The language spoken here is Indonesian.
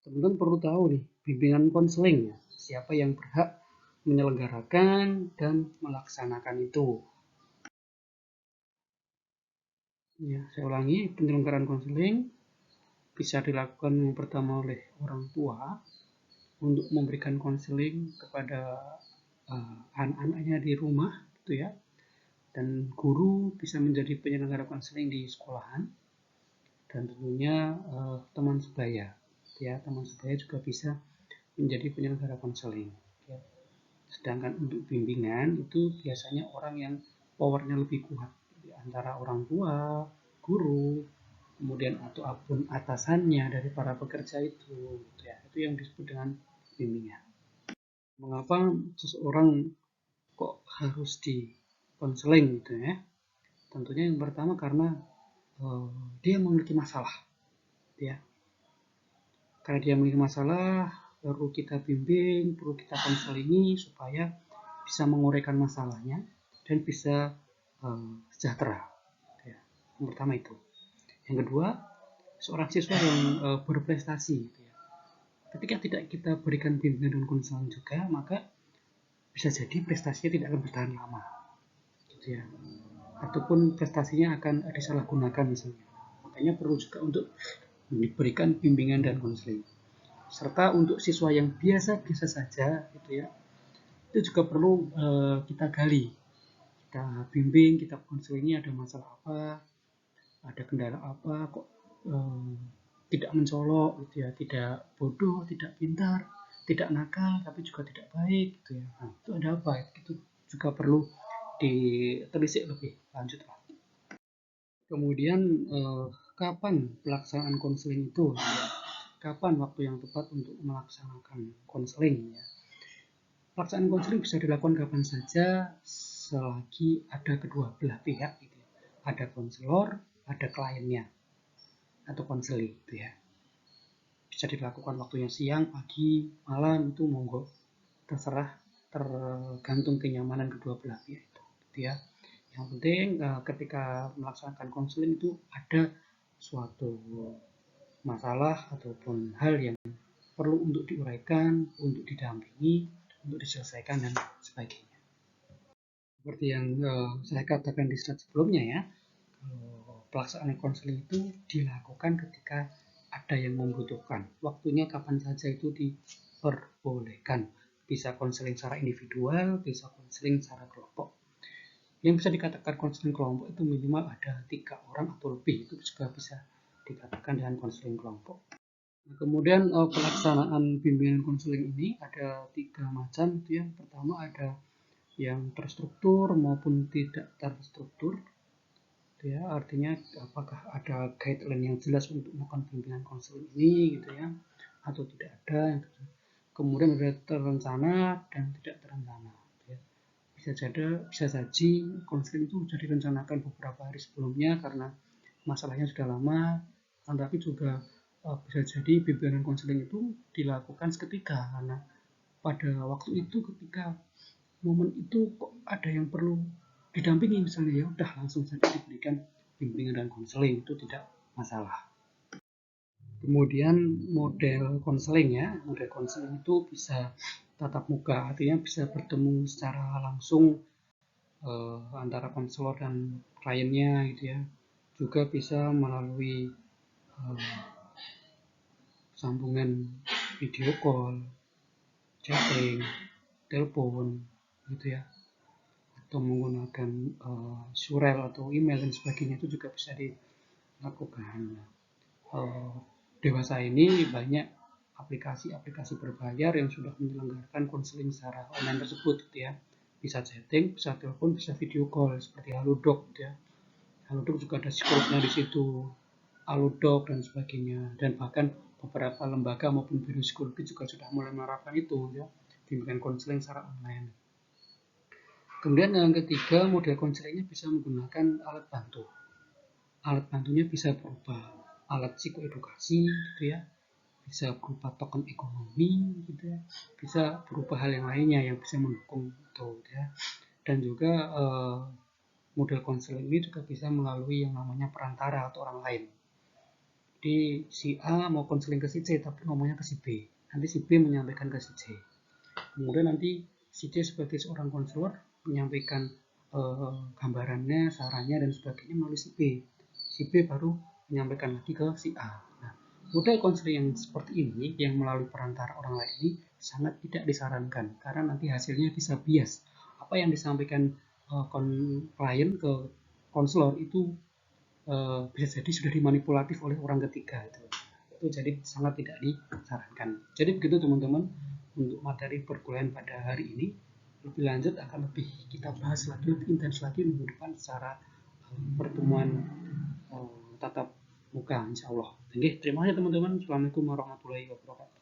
Teman-teman perlu tahu nih, bimbingan konseling ya, siapa yang berhak menyelenggarakan dan melaksanakan itu. Ya, saya ulangi, penyelenggaraan konseling bisa dilakukan yang pertama oleh orang tua untuk memberikan konseling kepada anak-anaknya di rumah, gitu ya. Dan guru bisa menjadi penyelenggara konseling di sekolahan, dan tentunya teman sebaya, ya, teman sebaya juga bisa menjadi penyelenggara konseling. Ya. Sedangkan untuk bimbingan itu biasanya orang yang powernya lebih kuat, antara orang tua, guru, kemudian ataupun atasannya dari para pekerja itu, ya, itu yang disebut dengan bimbingan. Mengapa seseorang kok harus di konseling gitu ya? Tentunya yang pertama karena dia memiliki masalah, ya. Karena dia memiliki masalah, perlu kita bimbing, perlu kita konselingi supaya bisa menguraikan masalahnya dan bisa sejahtera. Ya. Yang pertama itu. Yang kedua, seorang siswa yang berprestasi. Gitu ya. Ketika tidak kita berikan bimbingan dan konseling juga, maka bisa jadi prestasinya tidak akan bertahan lama. Gitu ya. Ataupun prestasinya akan disalahgunakan misalnya. Makanya perlu juga untuk diberikan bimbingan dan konseling. Serta untuk siswa yang biasa-biasa saja gitu ya, itu juga perlu kita gali, kita bimbing, kita konseling ada masalah apa, ada kendala apa, kok tidak mencolok gitu ya, tidak bodoh, tidak pintar, tidak nakal, tapi juga tidak baik gitu ya. Nah, itu ada apa? Itu juga perlu ditelisik lebih lanjut lah. Kemudian kapan pelaksanaan konseling itu? Ya. Kapan waktu yang tepat untuk melaksanakan konseling? Ya. Pelaksanaan konseling bisa dilakukan kapan saja selagi ada kedua belah pihak, gitu ya. Ada konselor, ada kliennya atau konseli, gitu ya. Bisa dilakukan waktunya siang, pagi, malam, itu monggo, terserah, tergantung kenyamanan kedua belah pihak itu, gitu ya. Yang penting ketika melaksanakan konseling itu ada suatu masalah ataupun hal yang perlu untuk diuraikan, untuk didampingi, untuk diselesaikan dan sebagainya. Seperti yang saya katakan di slide sebelumnya ya, pelaksanaan konseling itu dilakukan ketika ada yang membutuhkan. Waktunya kapan saja itu diperbolehkan. Bisa konseling secara individual, bisa konseling secara kelompok. Yang bisa dikatakan konseling kelompok itu minimal ada 3 orang atau lebih, itu juga bisa dikatakan dengan konseling kelompok. Nah, kemudian pelaksanaan bimbingan konseling ini ada 3 macam. Itu yang pertama ada yang terstruktur maupun tidak terstruktur. Ya, artinya apakah ada guideline yang jelas untuk melakukan bimbingan konseling ini gitu ya, atau tidak ada gitu. Kemudian ada terencana dan tidak terencana gitu ya. Bisa saja konseling itu sudah direncanakan beberapa hari sebelumnya karena masalahnya sudah lama, tapi juga bisa jadi bimbingan konseling itu dilakukan seketika karena pada waktu itu ketika momen itu kok ada yang perlu didampingi misalnya, ya udah langsung saja diberikan bimbingan dan konseling, itu tidak masalah. Kemudian model konseling ya, model konseling itu bisa tatap muka, artinya bisa bertemu secara langsung antara konselor dan kliennya gitu ya. Juga bisa melalui sambungan video call, chatting, telepon gitu ya, atau menggunakan surel atau email dan sebagainya, itu juga bisa dilakukan. Dewasa ini banyak aplikasi-aplikasi berbayar yang sudah menyelenggarakan konseling secara online tersebut gitu ya. Bisa chatting, bisa telepon, bisa video call seperti Halodoc gitu ya. Halodoc juga ada psikolognya di situ, Halodoc dan sebagainya, dan bahkan beberapa lembaga maupun biro psikologi juga sudah mulai menerapkan itu ya, bimbingan konseling secara online. Kemudian yang ketiga, model konselingnya bisa menggunakan alat bantu. Alat bantunya bisa berupa alat psikoedukasi gitu ya, bisa berupa token ekonomi gitu ya, bisa berupa hal yang lainnya yang bisa mendukung itu gitu ya. Dan juga model konseling ini juga bisa melalui yang namanya perantara atau orang lain. Jadi si A mau konseling ke si C tapi ngomongnya ke si B. Nanti si B menyampaikan ke si C. Kemudian nanti si C sebagai seorang konselor menyampaikan gambarannya, sarannya dan sebagainya melalui si B. Si B baru menyampaikan lagi ke si A. Nah, model konseling yang seperti ini yang melalui perantara orang lain ini sangat tidak disarankan karena nanti hasilnya bisa bias. Apa yang disampaikan klien ke konselor itu bisa jadi sudah dimanipulatif oleh orang ketiga itu jadi sangat tidak disarankan. Jadi begitu teman-teman untuk materi perkuliahan pada hari ini. Lebih lanjut akan lebih kita bahas lagi, lebih intens lagi minggu depan secara pertemuan tatap muka insya Allah. Oke, terima kasih teman-teman. Assalamualaikum warahmatullahi wabarakatuh.